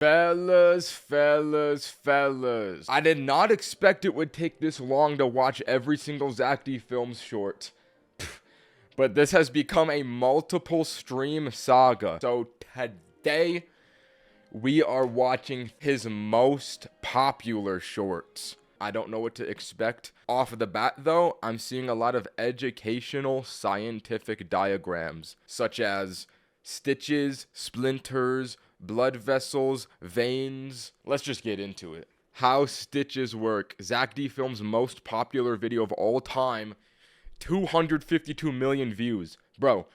Fellas. I did not expect it would take this long to watch every single Zack D Films short. But this has become a multiple stream saga. So today, we are watching his most popular shorts. I don't know what to expect. Off the bat though, I'm seeing a lot of educational scientific diagrams, such as stitches, splinters, blood vessels, veins. Let's just get into it. How stitches work. Zack D Films' most popular video of all time. 252 million views. Bro,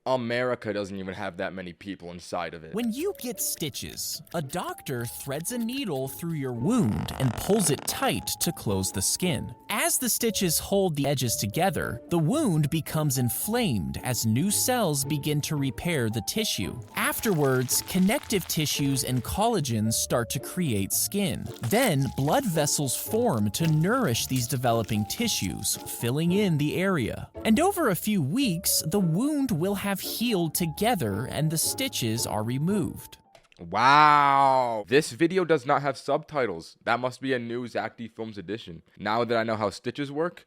America doesn't even have that many people inside of it. When you get stitches, a doctor threads a needle through your wound and pulls it tight to close the skin. As the stitches hold the edges together, the wound becomes inflamed as new cells begin to repair the tissue. Afterwards, connective tissues and collagens start to create skin. Then, blood vessels form to nourish these developing tissues, filling in the area. And over a few weeks, the wound will have healed together and the stitches are removed. Wow. This video does not have subtitles. That must be a new Zack D Films edition. Now that I know how stitches work,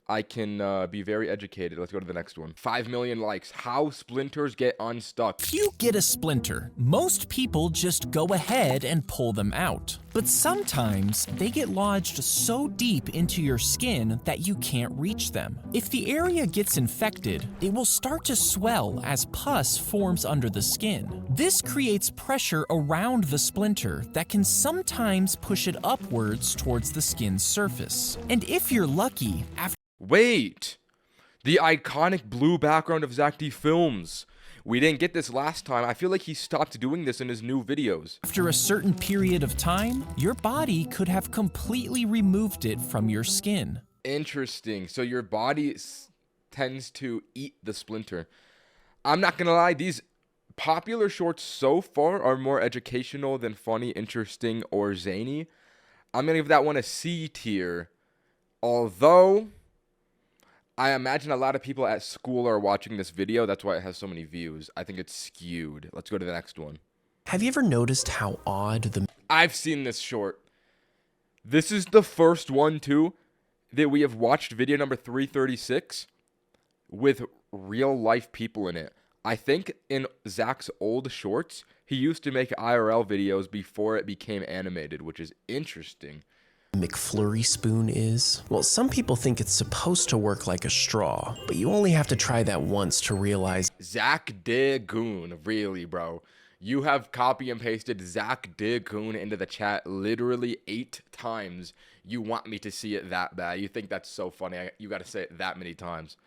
I can be very educated. Let's go to the next one. 5 million likes. How splinters get unstuck. If you get a splinter, most people just go ahead and pull them out. But sometimes they get lodged so deep into your skin that you can't reach them. If the area gets infected, it will start to swell as pus forms under the skin. This creates pressure around the splinter that can sometimes push it upwards towards the skin's surface. And if you're lucky, Wait, the iconic blue background of Zack D Films. We didn't get this last time. I feel like he stopped doing this in his new videos. After a certain period of time, your body could have completely removed it from your skin. Interesting. So your body tends to eat the splinter. I'm not gonna lie, these popular shorts so far are more educational than funny, interesting, or zany. I'm gonna give that one a C tier. Although I imagine a lot of people at school are watching this video. That's why it has so many views. I think it's skewed. Let's go to the next one. Have you ever noticed how odd I've seen this short. This is the first one, too, that we have watched, video number 336, with real-life people in it. I think in Zack's old shorts, he used to make IRL videos before it became animated, which is interesting. McFlurry spoon is? Well, some people think it's supposed to work like a straw, but you only have to try that once to realize Zack Goon, really, bro. You have copy and pasted Zack Goon into the chat literally 8 times. You want me to see it that bad. You think that's so funny. You got to say it that many times.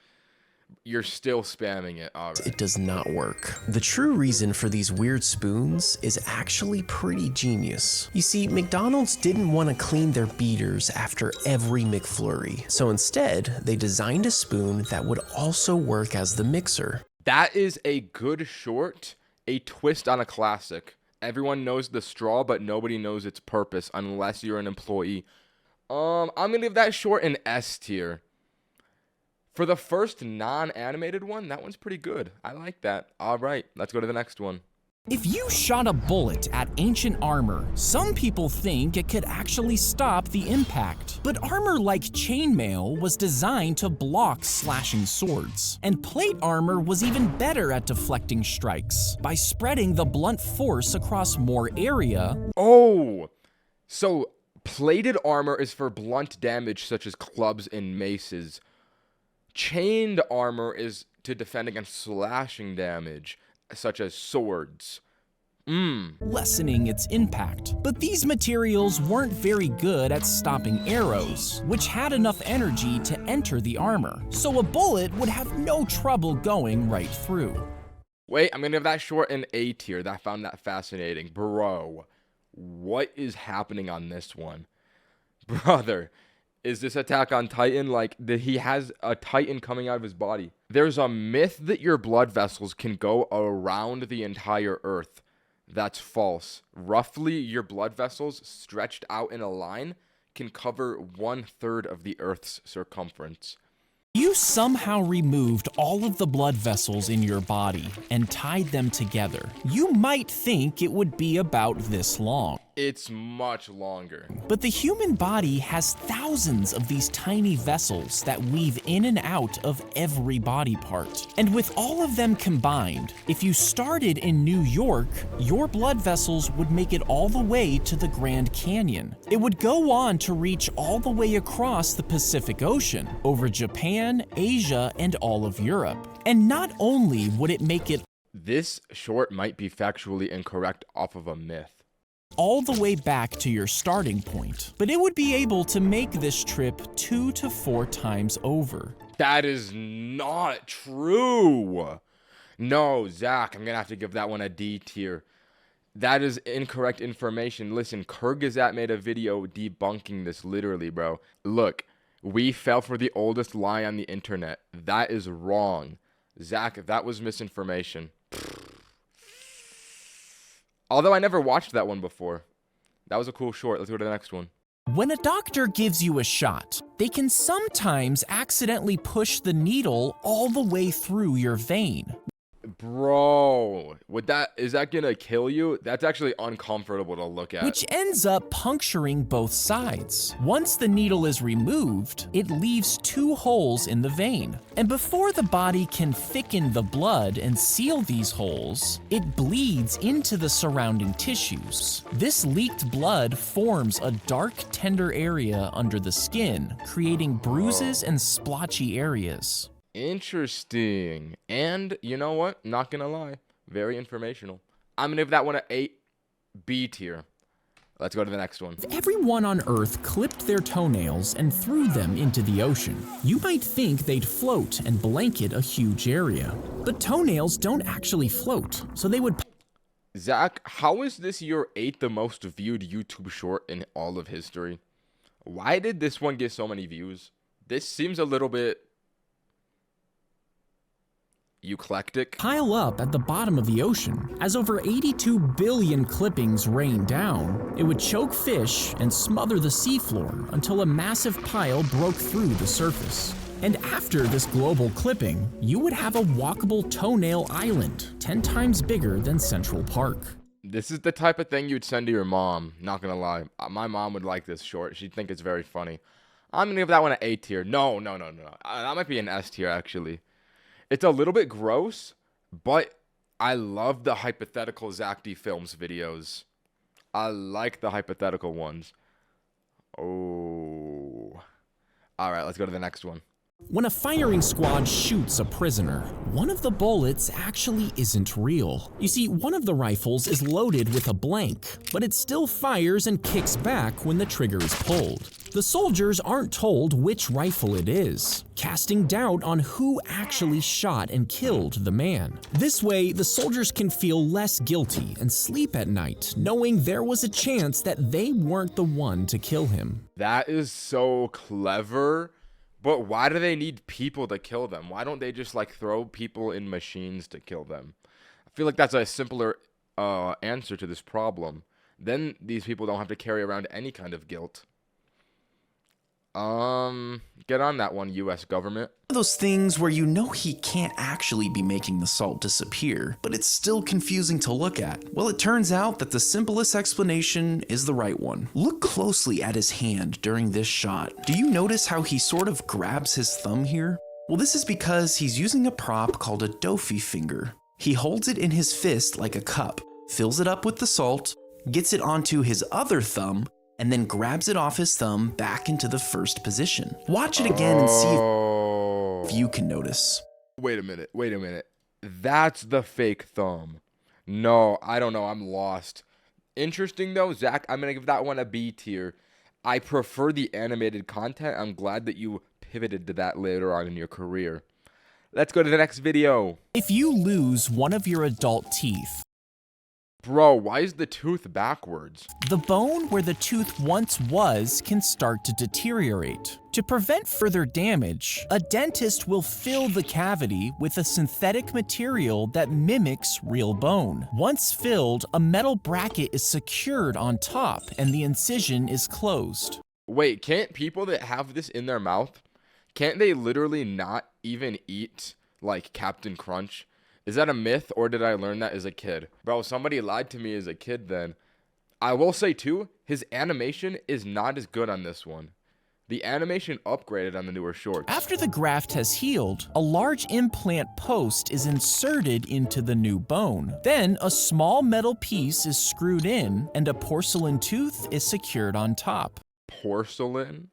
You're still spamming it. All right. it does not work. The true reason for these weird spoons is actually pretty genius. You see, McDonald's didn't want to clean their beaters after every McFlurry, so instead, they designed a spoon that would also work as the mixer. That is a good short, a twist on a classic. Everyone knows the straw, but nobody knows its purpose unless you're an employee. I'm gonna give that short an S tier. For the first non-animated one, that one's pretty good. I like that. All right, let's go to the next one. If you shot a bullet at ancient armor, some people think it could actually stop the impact. But armor like chainmail was designed to block slashing swords. And plate armor was even better at deflecting strikes by spreading the blunt force across more area. Oh, so plated armor is for blunt damage such as clubs and maces. Chained armor is to defend against slashing damage, such as swords. Lessening its impact. But these materials weren't very good at stopping arrows, which had enough energy to enter the armor, so a bullet would have no trouble going right through. Wait, I'm gonna give that short an A tier. I found that fascinating. Bro, what is happening on this one? Brother, is this Attack on Titan? Like, he has a Titan coming out of his body. There's a myth that your blood vessels can go around the entire Earth. That's false. Roughly, your blood vessels stretched out in a line can cover 1/3 of the Earth's circumference. You somehow removed all of the blood vessels in your body and tied them together. You might think it would be about this long. It's much longer. But the human body has thousands of these tiny vessels that weave in and out of every body part. And with all of them combined, if you started in New York, your blood vessels would make it all the way to the Grand Canyon. It would go on to reach all the way across the Pacific Ocean, over Japan, Asia, and all of Europe. And not only would it make it This short might be factually incorrect off of a myth. all the way back to your starting point, but it would be able to make this trip 2 to 4 times over. That is not true. No, Zach, I'm gonna have to give that one a D tier. That is incorrect information. Listen, Kyrgyzat made a video debunking this literally, bro. Look, we fell for the oldest lie on the internet. That is wrong. Zach, that was misinformation. Although I never watched that one before. That was a cool short. Let's go to the next one. When a doctor gives you a shot, they can sometimes accidentally push the needle all the way through your vein. Bro, is that gonna kill you? That's actually uncomfortable to look at. Which ends up puncturing both sides. Once the needle is removed, it leaves 2 holes in the vein. And before the body can thicken the blood and seal these holes, it bleeds into the surrounding tissues. This leaked blood forms a dark, tender area under the skin, creating bruises and splotchy areas. Interesting. And you know what? Not gonna lie. Very informational. I'm gonna give that one an 8 B tier. Let's go to the next one. If everyone on Earth clipped their toenails and threw them into the ocean, you might think they'd float and blanket a huge area. But toenails don't actually float, so they would... Zach, how is this your 8th the most viewed YouTube short in all of history? Why did this one get so many views? This seems a little bit... eclectic. Pile up at the bottom of the ocean. As over 82 billion clippings rain down, it would choke fish and smother the seafloor until a massive pile broke through the surface. And after this global clipping, you would have a walkable toenail island, 10 times bigger than Central Park. This is the type of thing you'd send to your mom, not gonna lie. My mom would like this short. She'd think it's very funny. I'm gonna give that one an A tier. No. That might be an S tier, actually. It's a little bit gross, but I love the hypothetical Zack D Films videos. I like the hypothetical ones. Oh. All right, let's go to the next one. When a firing squad shoots a prisoner, one of the bullets actually isn't real. You see, one of the rifles is loaded with a blank, but it still fires and kicks back when the trigger is pulled. The soldiers aren't told which rifle it is, casting doubt on who actually shot and killed the man. This way, the soldiers can feel less guilty and sleep at night, knowing there was a chance that they weren't the one to kill him. That is so clever. But why do they need people to kill them? Why don't they just like throw people in machines to kill them? I feel like that's a simpler answer to this problem. Then these people don't have to carry around any kind of guilt. Get on that one, U.S. government. Those things where you know he can't actually be making the salt disappear, but it's still confusing to look at. Well, it turns out that the simplest explanation is the right one. Look closely at his hand during this shot. Do you notice how he sort of grabs his thumb here? Well, this is because he's using a prop called a dofi finger. He holds it in his fist like a cup, fills it up with the salt, gets it onto his other thumb, and then grabs it off his thumb back into the first position. Watch it again and see if you can notice. Wait a minute. That's the fake thumb. No, I don't know. I'm lost. Interesting though, Zach. I'm gonna give that one a B tier. I prefer the animated content. I'm glad that you pivoted to that later on in your career. Let's go to the next video. If you lose one of your adult teeth, Bro, why is the tooth backwards? the bone where the tooth once was can start to deteriorate. To prevent further damage, a dentist will fill the cavity with a synthetic material that mimics real bone. Once filled, a metal bracket is secured on top and the incision is closed. Wait, can't people that have this in their mouth, Can't they literally not even eat, like, Captain Crunch? Is that a myth, or did I learn that as a kid? Bro, somebody lied to me as a kid then. I will say, too, his animation is not as good on this one. The animation upgraded on the newer shorts. After the graft has healed, a large implant post is inserted into the new bone. Then, a small metal piece is screwed in, and a porcelain tooth is secured on top. Porcelain?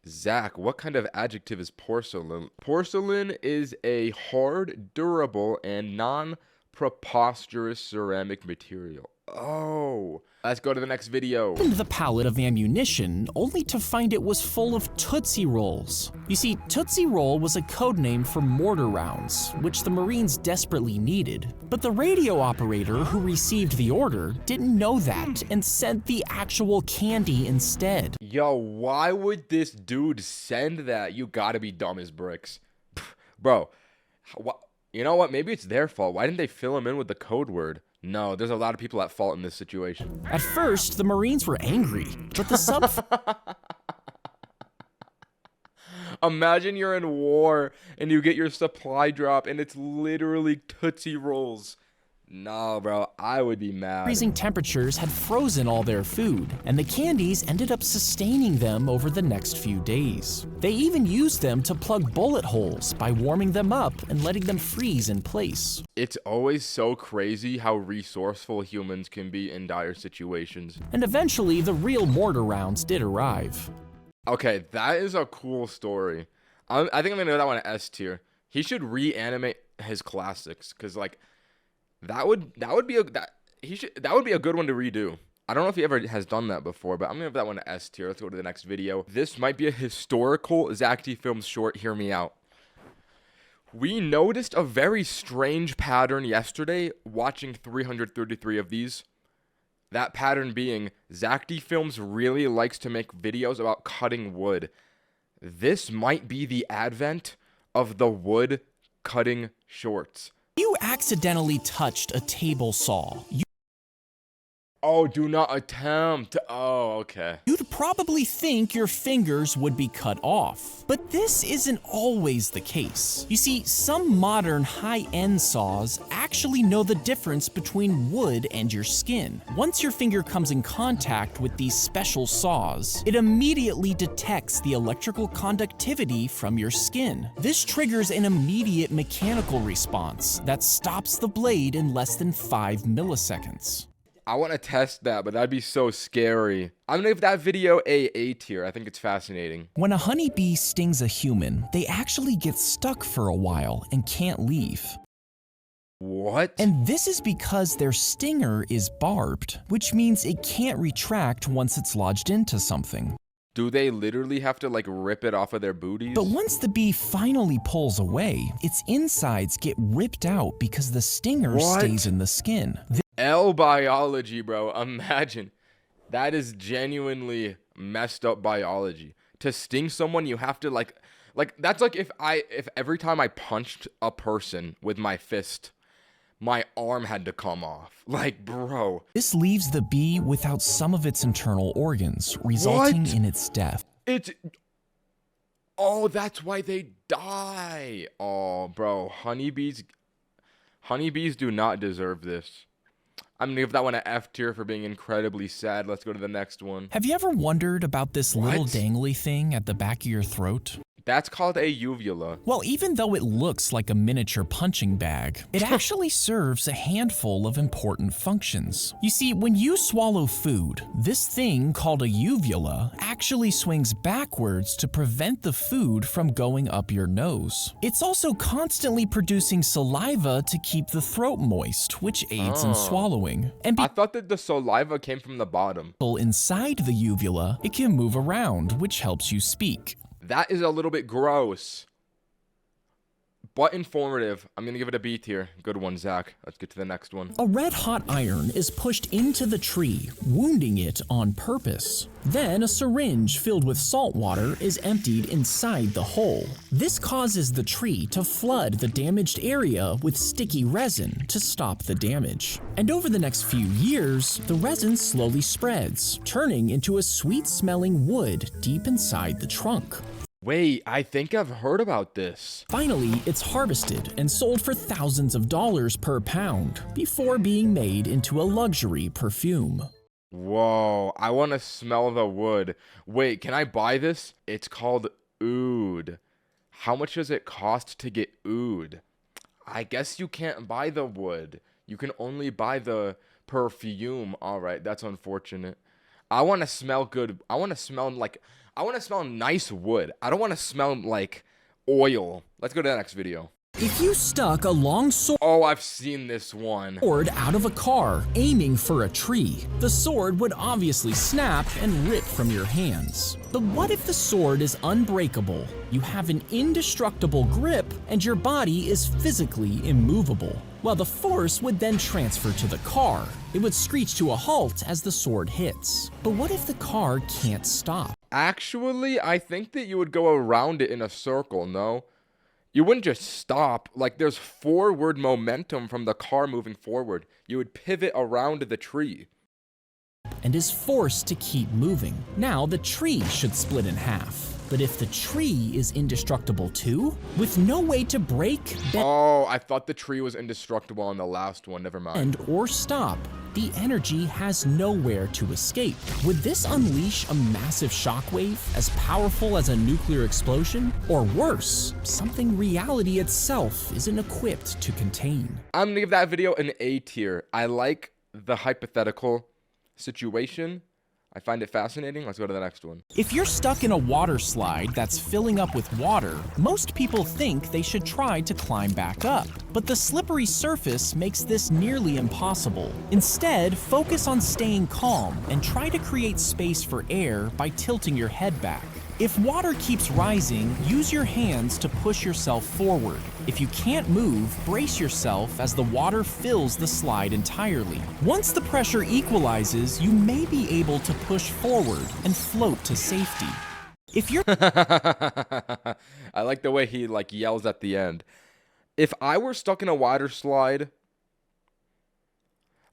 Zack, what kind of adjective is porcelain? Porcelain is a hard, durable, and non-preposterous ceramic material. Oh, let's go to the next video. Opened the pallet of ammunition, only to find it was full of Tootsie Rolls. You see, Tootsie Roll was a code name for mortar rounds, which the Marines desperately needed. But the radio operator who received the order didn't know that and sent the actual candy instead. Yo, why would this dude send that? You gotta be dumb as bricks. Bro, you know what? Maybe it's their fault. Why didn't they fill him in with the code word? No, there's a lot of people at fault in this situation. At first, the Marines were angry, but the sub... Imagine you're in war and you get your supply drop and it's literally Tootsie Rolls. No, bro, I would be mad. Freezing temperatures had frozen all their food, and the candies ended up sustaining them over the next few days. They even used them to plug bullet holes by warming them up and letting them freeze in place. It's always so crazy how resourceful humans can be in dire situations. And eventually, the real mortar rounds did arrive. Okay, that is a cool story. I think I'm gonna go that one S tier. He should reanimate his classics, cause like that would be a good one to redo. I don't know if he ever has done that before, but I'm gonna give that one an S tier. Let's go to the next video. This might be a historical Zack D Films short. Hear me out. We noticed a very strange pattern yesterday watching 333 of these. That pattern being, Zack D Films really likes to make videos about cutting wood. This might be the advent of the wood cutting shorts. You accidentally touched a table saw. Oh, do not attempt. Oh, okay. You'd probably think your fingers would be cut off. But this isn't always the case. You see, some modern high-end saws actually know the difference between wood and your skin. Once your finger comes in contact with these special saws, it immediately detects the electrical conductivity from your skin. This triggers an immediate mechanical response that stops the blade in less than 5 milliseconds. I want to test that, but that'd be so scary. I'm gonna give that video A tier. I think it's fascinating. When a honeybee stings a human, they actually get stuck for a while and can't leave. What? And this is because their stinger is barbed, which means it can't retract once it's lodged into something. Do they literally have to like rip it off of their booties? But once the bee finally pulls away, its insides get ripped out because the stinger stays in the skin. L biology, bro. Imagine. That is genuinely messed up biology. To sting someone, you have to like that's like if every time I punched a person with my fist, my arm had to come off. Like, bro. This leaves the bee without some of its internal organs, resulting in its death. Oh, that's why they die. Oh, bro. Honeybees do not deserve this. I'm gonna give that one an F tier for being incredibly sad. Let's go to the next one. Have you ever wondered about this little dangly thing at the back of your throat? That's called a uvula. Well, even though it looks like a miniature punching bag, it actually serves a handful of important functions. You see, when you swallow food, this thing called a uvula actually swings backwards to prevent the food from going up your nose. It's also constantly producing saliva to keep the throat moist, which aids in swallowing. And I thought that the saliva came from the bottom. Inside the uvula, it can move around, which helps you speak. That is a little bit gross, but informative. I'm gonna give it a B tier. Good one, Zack. Let's get to the next one. A red-hot iron is pushed into the tree, wounding it on purpose. Then a syringe filled with salt water is emptied inside the hole. This causes the tree to flood the damaged area with sticky resin to stop the damage. And over the next few years, the resin slowly spreads, turning into a sweet-smelling wood deep inside the trunk. Wait, I think I've heard about this. Finally, it's harvested and sold for thousands of dollars per pound before being made into a luxury perfume. Whoa, I want to smell the wood. Wait, can I buy this? It's called oud. How much does it cost to get oud? I guess you can't buy the wood. You can only buy the perfume. All right, that's unfortunate. I want to smell good. I want to smell nice wood. I don't want to smell like oil. Let's go to the next video. If you stuck a long sword Oh, I've seen this one. out of a car aiming for a tree, the sword would obviously snap and rip from your hands. But what if the sword is unbreakable? You have an indestructible grip and your body is physically immovable. Well, the force would then transfer to the car. It would screech to a halt as the sword hits. But what if the car can't stop? Actually, I think that you would go around it in a circle, no? You wouldn't just stop. Like, there's forward momentum from the car moving forward. You would pivot around the tree. And is forced to keep moving. Now the tree should split in half. But if the tree is indestructible too, with no way to break, Oh, I thought the tree was indestructible on the last one. Never mind. bend, or stop, the energy has nowhere to escape. Would this unleash a massive shockwave as powerful as a nuclear explosion? Or worse, something reality itself isn't equipped to contain? I'm gonna give that video an A tier. I like the hypothetical situation. I find it fascinating. Let's go to the next one. If you're stuck in a water slide that's filling up with water, most people think they should try to climb back up. But the slippery surface makes this nearly impossible. Instead, focus on staying calm and try to create space for air by tilting your head back. If water keeps rising, use your hands to push yourself forward. If you can't move, brace yourself as the water fills the slide entirely. Once the pressure equalizes, you may be able to push forward and float to safety. If you're I like the way he yells at the end. If I were stuck in a water slide,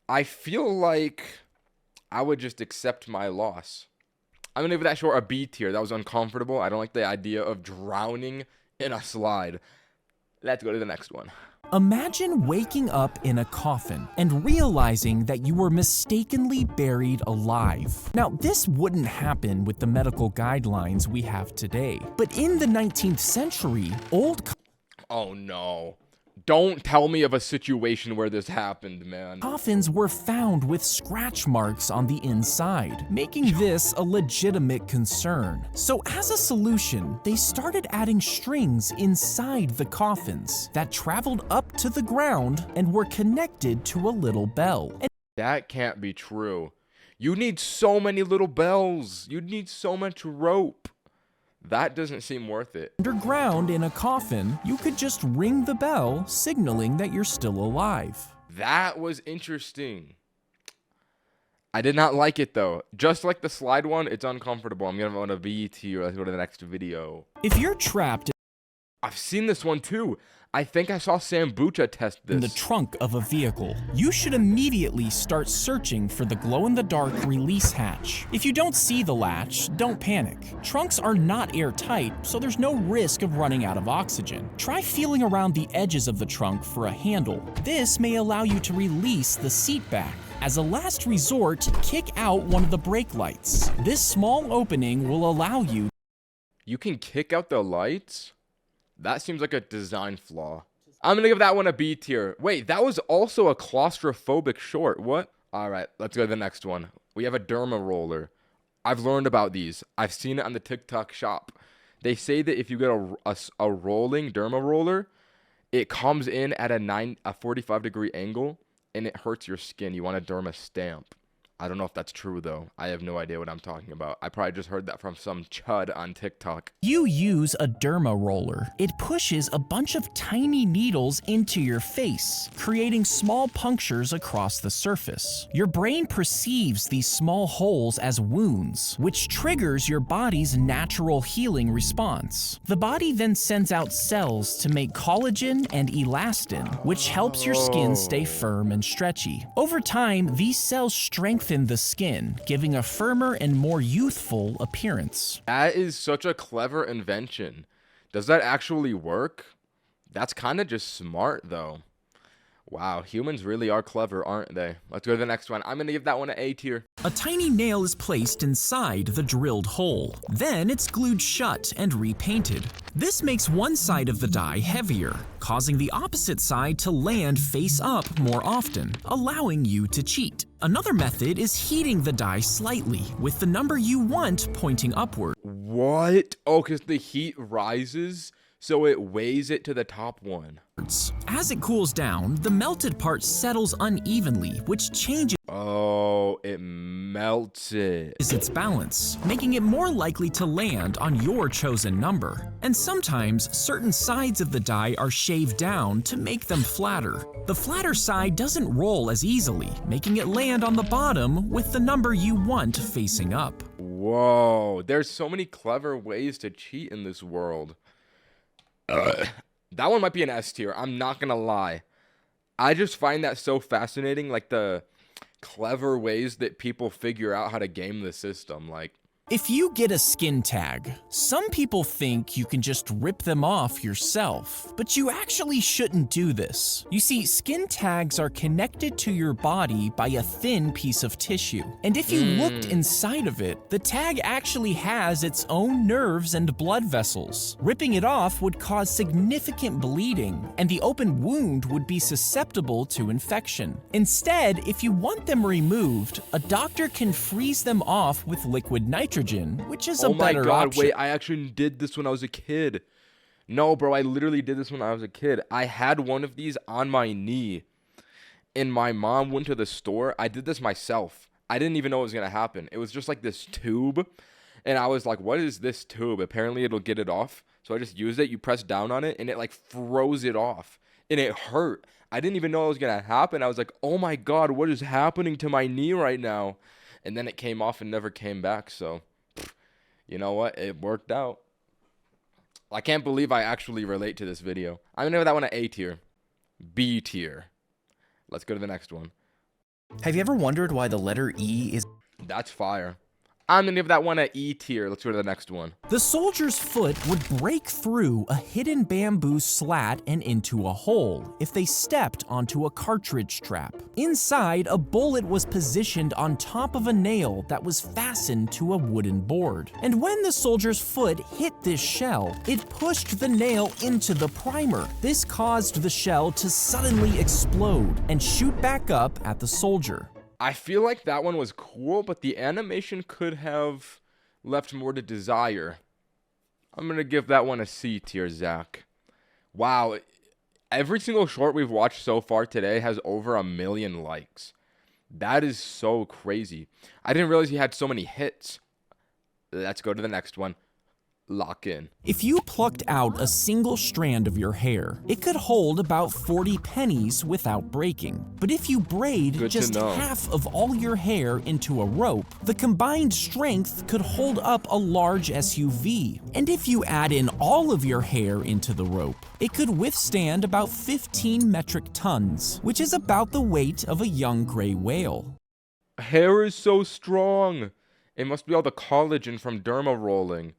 I feel like I would just accept my loss. I'm gonna give that short a B tier. That was uncomfortable. I don't like the idea of drowning in a slide. Let's go to the next one. Imagine waking up in a coffin and realizing that you were mistakenly buried alive. Now, this wouldn't happen with the medical guidelines we have today, but in the 19th century, old Oh no. Don't tell me of a situation where this happened, man. coffins were found with scratch marks on the inside, making this a legitimate concern. So as a solution, they started adding strings inside the coffins that traveled up to the ground and were connected to a little bell. And That can't be true. You need so many little bells. You'd need so much rope. That doesn't seem worth it. underground in a coffin, you could just ring the bell, signaling that you're still alive. That was interesting. I did not like it though. Just like the slide one, it's uncomfortable. I'm gonna want a B tier. Let's go to the next video. If you're trapped I've seen this one too. I think I saw Sambucha test in the this. trunk of a vehicle, you should immediately start searching for the glow-in-the-dark release hatch. If you don't see the latch, don't panic. Trunks are not airtight, so there's no risk of running out of oxygen. Try feeling around the edges of the trunk for a handle. This may allow you to release the seat back. As a last resort, kick out one of the brake lights. This small opening will allow you You can kick out the lights? That seems like a design flaw. I'm gonna give that one a B tier. Wait, that was also a claustrophobic short. What? All right, let's go to the next one. We have a derma roller. I've learned about these. I've seen it on the TikTok shop. They say that if you get a rolling derma roller, it comes in at a 45-degree angle and it hurts your skin. You want a derma stamp. I don't know if that's true though. I have no idea what I'm talking about. I probably just heard that from some chud on TikTok. You use a derma roller. It pushes a bunch of tiny needles into your face, creating small punctures across the surface. Your brain perceives these small holes as wounds, which triggers your body's natural healing response. The body then sends out cells to make collagen and elastin, which helps your skin stay firm and stretchy. Over time, these cells strengthen strengthen the skin, giving a firmer and more youthful appearance. That is such a clever invention. Does that actually work? That's kind of just smart, though. Wow, humans really are clever, aren't they? Let's go to the next one. I'm going to give that one an A tier. A tiny nail is placed inside the drilled hole. Then it's glued shut and repainted. This makes one side of the die heavier, causing the opposite side to land face up more often, allowing you to cheat. Another method is heating the die slightly, with the number you want pointing upward. What? Oh, because the heat rises, so it weighs it to the top one. As it cools down, the melted part settles unevenly, which changes Oh, it melts it. its balance, making it more likely to land on your chosen number. And sometimes, certain sides of the die are shaved down to make them flatter. The flatter side doesn't roll as easily, making it land on the bottom with the number you want facing up. Whoa, there's so many clever ways to cheat in this world. That one might be an S tier, I'm not gonna lie. I just find that so fascinating, like the clever ways that people figure out how to game the system. Like, If you get a skin tag, some people think you can just rip them off yourself, but you actually shouldn't do this. You see, skin tags are connected to your body by a thin piece of tissue, and if you looked inside of it, the tag actually has its own nerves and blood vessels. Ripping it off would cause significant bleeding, and the open wound would be susceptible to infection. Instead, if you want them removed, a doctor can freeze them off with liquid nitrogen, which is a better oh my god, option. wait, I actually did this when I was a kid. No, bro, I literally did this when I was a kid. I had one of these on my knee, and my mom went to the store. I did this myself. I didn't even know what was going to happen. It was just like this tube, and I was like, what is this tube? Apparently, it'll get it off. So I just used it. You press down on it, and it like froze it off, and it hurt. I didn't even know it was going to happen. I was like, oh my god, what is happening to my knee right now? And then it came off and never came back, so you know what? It worked out. I can't believe I actually relate to this video. I'm gonna give that one an A tier. B tier. Let's go to the next one. Have you ever wondered why the letter E is That's fire. I'm gonna give that one an E tier. Let's go to the next one. The soldier's foot would break through a hidden bamboo slat and into a hole if they stepped onto a cartridge trap. Inside, a bullet was positioned on top of a nail that was fastened to a wooden board. And when the soldier's foot hit this shell, it pushed the nail into the primer. This caused the shell to suddenly explode and shoot back up at the soldier. I feel like that one was cool, but the animation could have left more to desire. I'm gonna give that one a C tier, Zack. Wow, every single short we've watched so far today has over 1 million likes. That is so crazy. I didn't realize he had so many hits. Let's go to the next one. Lock in. If you plucked out a single strand of your hair, it could hold about 40 pennies without breaking. But if you braid Good to just know. half of all your hair into a rope, the combined strength could hold up a large SUV. And if you add in all of your hair into the rope, it could withstand about 15 metric tons, which is about the weight of a young gray whale. Hair is so strong. It must be all the collagen from derma rolling.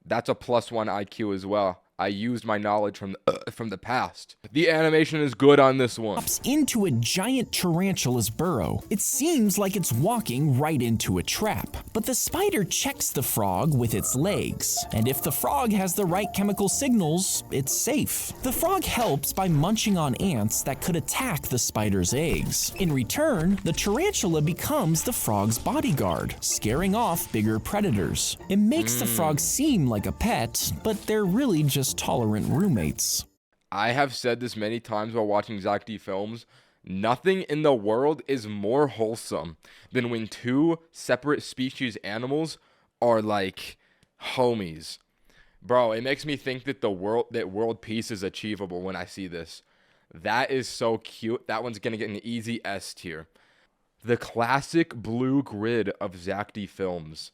That's a +1 IQ as well. I used my knowledge from the past. The animation is good on this one. Drops into a giant tarantula's burrow. It seems like it's walking right into a trap. But the spider checks the frog with its legs, and if the frog has the right chemical signals, it's safe. The frog helps by munching on ants that could attack the spider's eggs. In return, the tarantula becomes the frog's bodyguard, scaring off bigger predators. It makes the frog seem like a pet, but they're really just tolerant roommates. I have said this many times while watching Zack D films. Nothing in the world is more wholesome than when two separate species animals are like homies. Bro, it makes me think that world peace is achievable when I see this. That is so cute. That one's gonna get an easy S tier. The classic blue grid of Zack D films.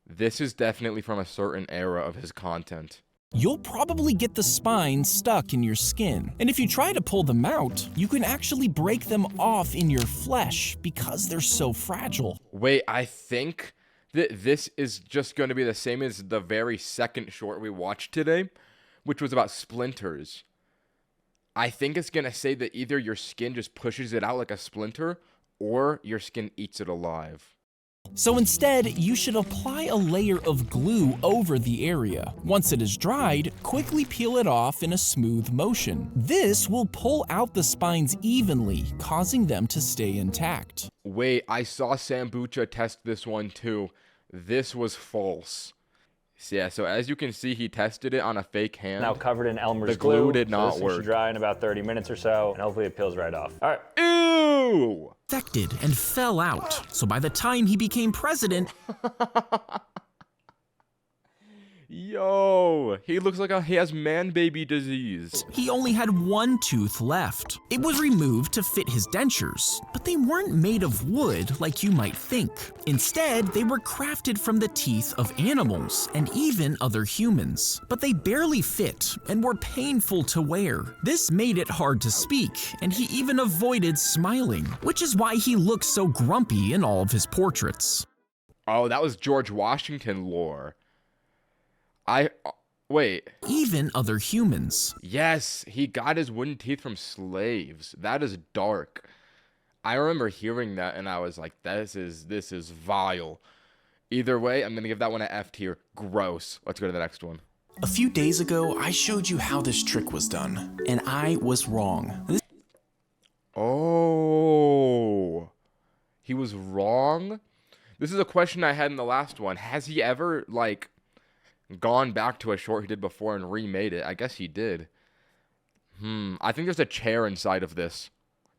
This is definitely from a certain era of his content. You'll probably get the spines stuck in your skin. And if you try to pull them out, you can actually break them off in your flesh because they're so fragile. Wait, I think that this is just going to be the same as the very second short we watched today, which was about splinters. I think it's going to say that either your skin just pushes it out like a splinter, or your skin eats it alive. So instead, you should apply a layer of glue over the area. Once it is dried, quickly peel it off in a smooth motion. This will pull out the spines evenly, causing them to stay intact. Wait, I saw Sambucha test this one too. This was false. Yeah, so as you can see, he tested it on a fake hand. Now covered in Elmer's The glue did not so this work. should dry in about 30 minutes or so, and hopefully it peels right off. All right. Ew! Infected and fell out. So by the time he became president, Yo, he looks like he has man-baby disease. he only had one tooth left. It was removed to fit his dentures, but they weren't made of wood like you might think. Instead, they were crafted from the teeth of animals and even other humans. But they barely fit and were painful to wear. This made it hard to speak, and he even avoided smiling, which is why he looks so grumpy in all of his portraits. Oh, that was George Washington lore. Wait. Even other humans. Yes, he got his wooden teeth from slaves. That is dark. I remember hearing that and I was like, this is vile. Either way, I'm gonna give that one an F tier. Gross. Let's go to the next one. A few days ago, I showed you how this trick was done, and I was wrong. Oh, he was wrong? This is a question I had in the last one. Has he ever, like, gone back to a short he did before and remade it? I guess he did. I think there's a chair inside of this,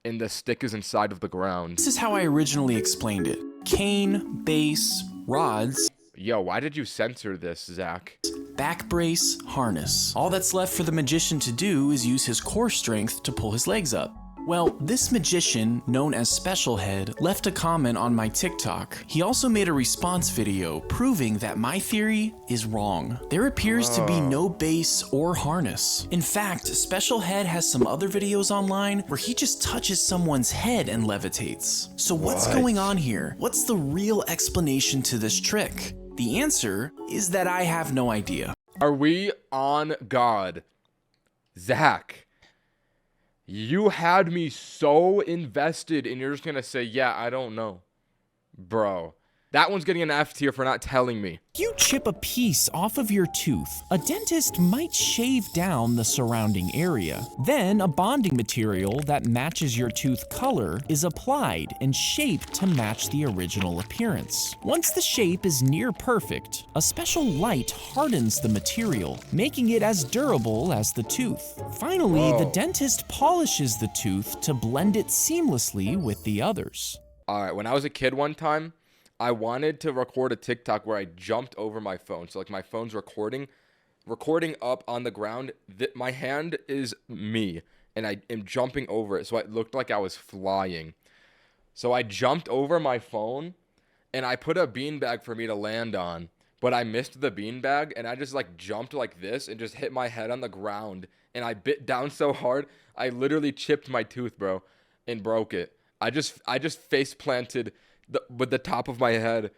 and the stick is inside of the ground. This is how I originally explained it. Cane, base, rods, Yo, why did you censor this, Zach? back brace, harness. All that's left for the magician to do is use his core strength to pull his legs up. Well, this magician, known as Special Head, left a comment on my TikTok. He also made a response video proving that my theory is wrong. There appears to be no base or harness. In fact, Special Head has some other videos online where he just touches someone's head and levitates. So what's going on here? What's the real explanation to this trick? The answer is that I have no idea. Are we on God? Zach, you had me so invested and you're just gonna say, yeah, I don't know. Bro, that one's getting an F tier for not telling me. If you chip a piece off of your tooth, a dentist might shave down the surrounding area. Then a bonding material that matches your tooth color is applied and shaped to match the original appearance. Once the shape is near perfect, a special light hardens the material, making it as durable as the tooth. Finally, the dentist polishes the tooth to blend it seamlessly with the others. All right, when I was a kid one time, I wanted to record a TikTok where I jumped over my phone. So like my phone's recording up on the ground. My hand is me and I am jumping over it. So it looked like I was flying. So I jumped over my phone and I put a beanbag for me to land on, but I missed the beanbag and I just like jumped like this and just hit my head on the ground. And I bit down so hard, I literally chipped my tooth, bro, and broke it. I just face planted with the top of my head.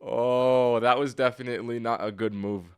Oh, that was definitely not a good move.